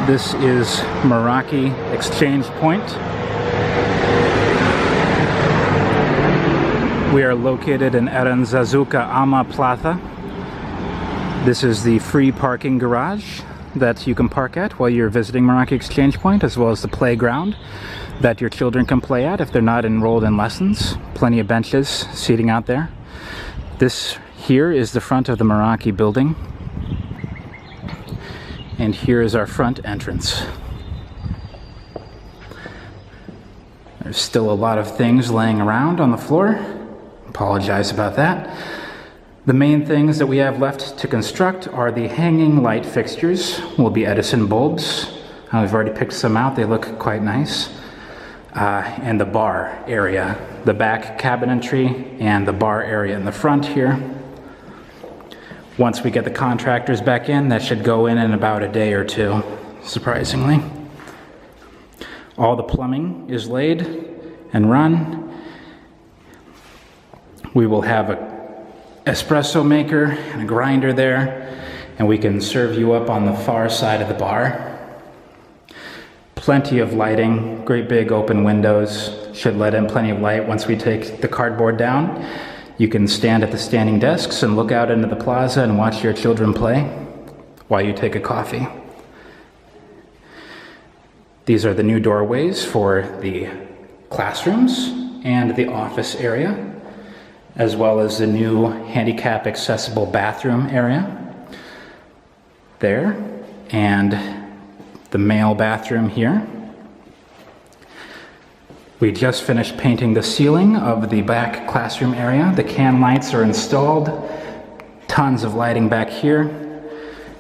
This is Meraki Exchange Point. We are located in Aranzazuca Ama Plaza. This is the free parking garage that you can park at while you're visiting Meraki Exchange Point, as well as the playground that your children can play at if they're not enrolled in lessons. Plenty of benches, seating out there. This here is the front of the Meraki building. And here is our front entrance. There's still a lot of things laying around on the floor. Apologize about that. The main things that we have left to construct are the hanging light fixtures. Will be Edison bulbs. We've already picked some out. They look quite nice. And the bar area, the back cabinetry and the bar area in the front here. Once we get the contractors back in, that should go in about a day or two, surprisingly. All the plumbing is laid and run. We will have an espresso maker and a grinder there, and we can serve you up on the far side of the bar. Plenty of lighting, great big open windows, should let in plenty of light once we take the cardboard down. You can stand at the standing desks and look out into the plaza and watch your children play while you take a coffee. These are the new doorways for the classrooms and the office area, as well as the new handicap accessible bathroom area there, and the male bathroom here. We just finished painting the ceiling of the back classroom area. The can lights are installed. Tons of lighting back here,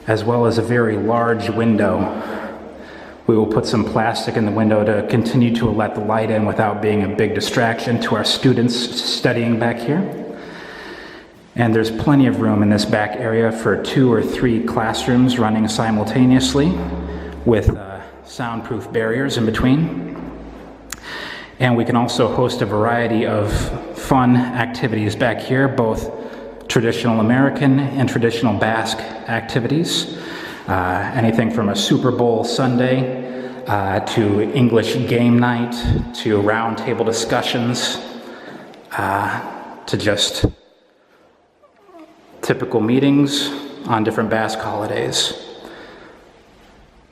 as well as a very large window. We will put some plastic in the window to continue to let the light in without being a big distraction to our students studying back here. And there's plenty of room in this back area for 2 or 3 classrooms running simultaneously with soundproof barriers in between. And we can also host a variety of fun activities back here, both traditional American and traditional Basque activities. Anything from a Super Bowl Sunday to English game night to round table discussions to just typical meetings on different Basque holidays.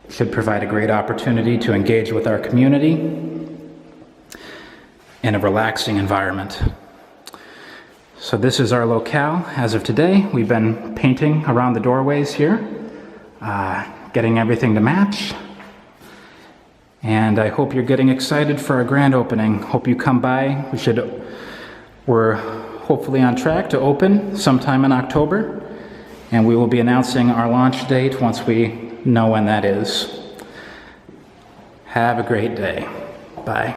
Should provide a great opportunity to engage with our community in a relaxing environment. So this is our locale as of today. We've been painting around the doorways here, getting everything to match. And I hope you're getting excited for our grand opening. Hope you come by. We're hopefully on track to open sometime in October, and we will be announcing our launch date once we know when that is. Have a great day. Bye.